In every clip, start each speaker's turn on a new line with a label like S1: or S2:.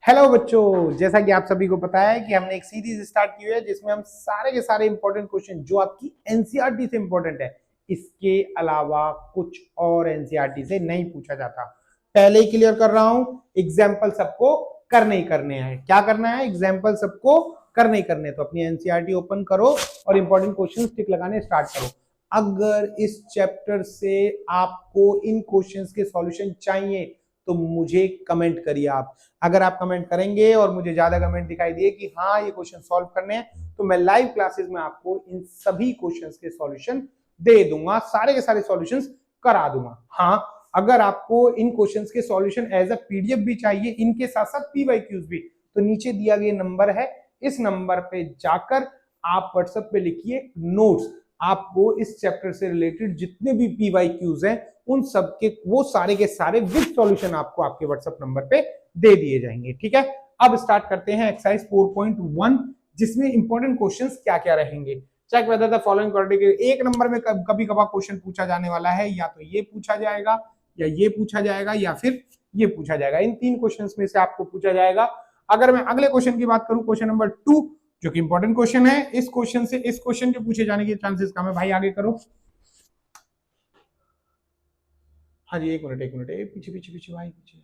S1: Hello बच्चों, जैसा कि आप सभी को पता है कि हमने एक सीरीज स्टार्ट की हुई है जिसमें हम सारे के सारे इंपॉर्टेंट क्वेश्चन जो आपकी एनसीईआरटी से इंपॉर्टेंट है, इसके अलावा कुछ और एनसीईआरटी से नहीं पूछा जाता। पहले ही क्लियर कर रहा हूं, एग्जाम्पल सबको करने ही करने हैं। क्या करना है? एग्जाम्पल सबको करने ही करने। तो अपनी एनसीईआरटी ओपन करो और इंपॉर्टेंट क्वेश्चन टिक लगाने स्टार्ट करो। अगर इस चैप्टर से आपको इन क्वेश्चंस के सॉल्यूशन चाहिए तो मुझे कमेंट करिए। आप अगर आप कमेंट करेंगे और मुझे ज्यादा कमेंट दिखाई दिए कि हाँ ये क्वेश्चन सॉल्व करने हैं, तो मैं लाइव क्लासेस में आपको इन सभी क्वेश्चंस के सॉल्यूशन दे दूंगा, सारे के सारे सॉल्यूशंस करा दूंगा। हाँ, अगर आपको इन क्वेश्चंस के सॉल्यूशन एज अ पीडीएफ भी चाहिए, इनके साथ साथ पीवाईक्यूज भी, तो नीचे दिया गया नंबर है, इस नंबर पे जाकर आप व्हाट्सएप पे लिखिए नोट्स। आपको इस चैप्टर से रिलेटेड जितने भी पीवाईक्यूज हैं उन सब के वो सारे के सारे विद सॉल्यूशन आपको आपके व्हाट्सएप नंबर पे दे दिए जाएंगे। ठीक है, अब स्टार्ट करते हैं एक्सरसाइज 4.1, जिसमें इंपॉर्टेंट क्वेश्चंस क्या क्या रहेंगे। Check whether the following quadratic. एक नंबर में कभी कभार क्वेश्चन पूछा जाने वाला है, या तो ये पूछा जाएगा, या ये पूछा जाएगा, या फिर ये पूछा जाएगा। इन तीन क्वेश्चंस में से आपको पूछा जाएगा। अगर मैं अगले क्वेश्चन की बात करूं, क्वेश्चन नंबर 2, जो कि इंपॉर्टेंट क्वेश्चन है, इस क्वेश्चन से इस क्वेश्चन के पूछे जाने के चांसेस कम है। भाई आगे करो। हाँ जी, एक मिनट, पीछे पीछे पीछे भाई, पीछे।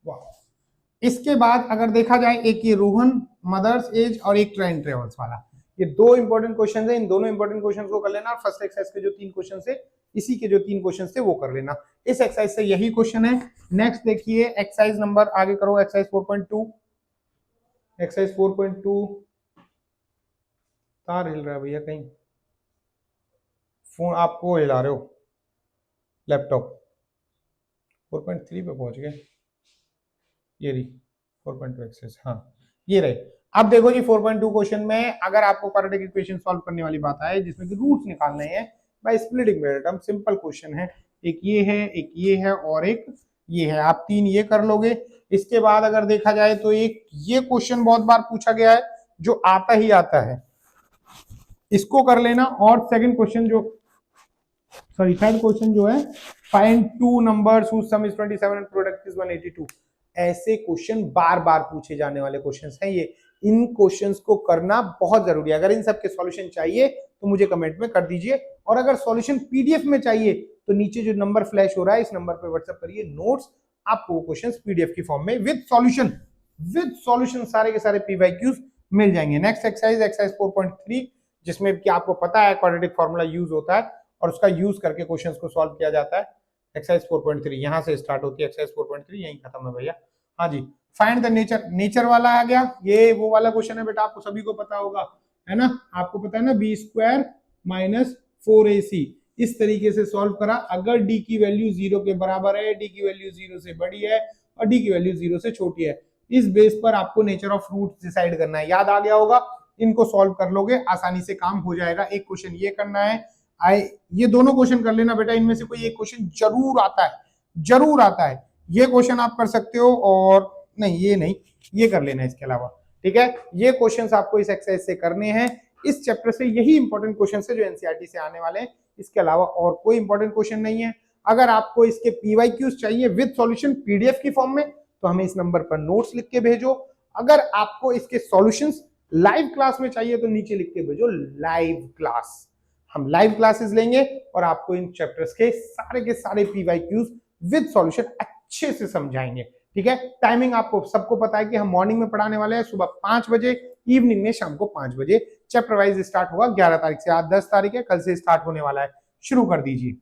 S1: वाह। इसके बाद अगर देखा जाए, एक ये रोहन मदर्स एज और एक ट्रेन ट्रेवल्स वाला, ये दो इंपॉर्टेंट क्वेश्चन है। इन दोनों इंपॉर्टेंट क्वेश्चन को कर लेना, और फर्स्ट एक्सरसाइज के जो तीन क्वेश्चन है, इसी के जो तीन क्वेश्चन थे वो कर लेना। इस एक्सरसाइज से यही क्वेश्चन है। नेक्स्ट देखिए एक्सरसाइज नंबर, आगे करो, एक्सरसाइज 4.2। एक्सरसाइज 4.2 तार हिल रहा है भैया, कहीं फोन आपको हिला रहे हो, लैपटॉप। 4.3 पे पहुंच गए, ये रही 4.2 एक्सरसाइज। हाँ ये रहे। अब देखो जी 4.2 क्वेश्चन में अगर आपको क्वाड्रेटिक इक्वेशन सॉल्व करने वाली बात आए, जिसमें कि रूट्स निकालने हैं by splitting method, simple question है। एक ये है, एक ये है, और एक ये है। आप तीन ये कर लोगे। इसके बाद अगर देखा जाए तो एक ये क्वेश्चन बहुत बार पूछा गया है, जो आता ही आता है, इसको कर लेना। और सेकंड क्वेश्चन जो, सॉरी थर्ड क्वेश्चन जो है, find two numbers whose sum is 27 and product is 182। ऐसे क्वेश्चन बार बार पूछे जाने वाले क्वेश्चंस हैं ये। इन क्वेश्चंस को करना बहुत जरूरी है। अगर इन सब के सॉल्यूशन चाहिए तो मुझे कमेंट में कर दीजिए, और अगर सॉल्यूशन पीडीएफ में चाहिए तो नीचे जो नंबर फ्लैश हो रहा है, इस नंबर पे व्हाट्सएप करिए नोट्स, आपको वो क्वेश्चंस पीडीएफ की फॉर्म में विद सॉल्यूशन सारे के सारे पीवाईक्यूज मिल जाएंगे। नेक्स्ट एक्सरसाइज, एक्सरसाइज 4.3, जिसमें कि आपको पता है क्वाड्रेटिक फार्मूला यूज होता है और उसका यूज करके क्वेश्चंस को सॉल्व किया जाता है। एक्सरसाइज 4.3 यहां से स्टार्ट होती है, एक्सरसाइज 4.3 यहीं खत्म है भैया। हाँ जी, फाइंड द नेचर वाला आ गया। ये वो वाला क्वेश्चन है बेटा, आपको सभी को पता होगा, है ना? आपको पता है ना, b² माइनस 4ac। इस तरीके से सॉल्व करा। अगर d की वैल्यू 0 के बराबर है, d की वैल्यू 0 से बड़ी है, और d की वैल्यू 0 से छोटी है, इस बेस पर आपको नेचर ऑफ रूट डिसाइड करना है। याद आ गया होगा, इनको सॉल्व कर लोगे, आसानी से काम हो जाएगा। एक क्वेश्चन ये करना है, ये दोनों क्वेश्चन कर लेना बेटा। इनमें से कोई एक क्वेश्चन जरूर आता है, जरूर आता है। ये क्वेश्चन आप कर सकते हो, और नहीं ये नहीं, ये कर लेना इसके अलावा। ठीक है, ये क्वेश्चंस आपको इस एक्सरसाइज से करने हैं। इस चैप्टर से यही इंपॉर्टेंट क्वेश्चन है जो एनसीईआरटी से आने वाले हैं, इसके अलावा और कोई इंपॉर्टेंट क्वेश्चन नहीं है। अगर आपको इसके पीवाईक्यूज चाहिए विद सॉल्यूशन पीडीएफ की फॉर्म में, तो हमें इस नंबर पर नोट्स लिख के भेजो। अगर आपको इसके सॉल्यूशंस लाइव क्लास में चाहिए तो नीचे लिख के भेजो लाइव क्लास। हम लाइव क्लासेस लेंगे और आपको इन चैप्टर्स के सारे पीवाईक्यूज विद सॉल्यूशन अच्छे से समझाएंगे। ठीक है, टाइमिंग आपको सबको पता है कि हम मॉर्निंग में पढ़ाने वाले हैं, सुबह 5 बजे, इवनिंग में शाम को 5 बजे। चैप्टर वाइज स्टार्ट होगा 11 तारीख से। आज 10 तारीख है, कल से स्टार्ट होने वाला है। शुरू कर दीजिए।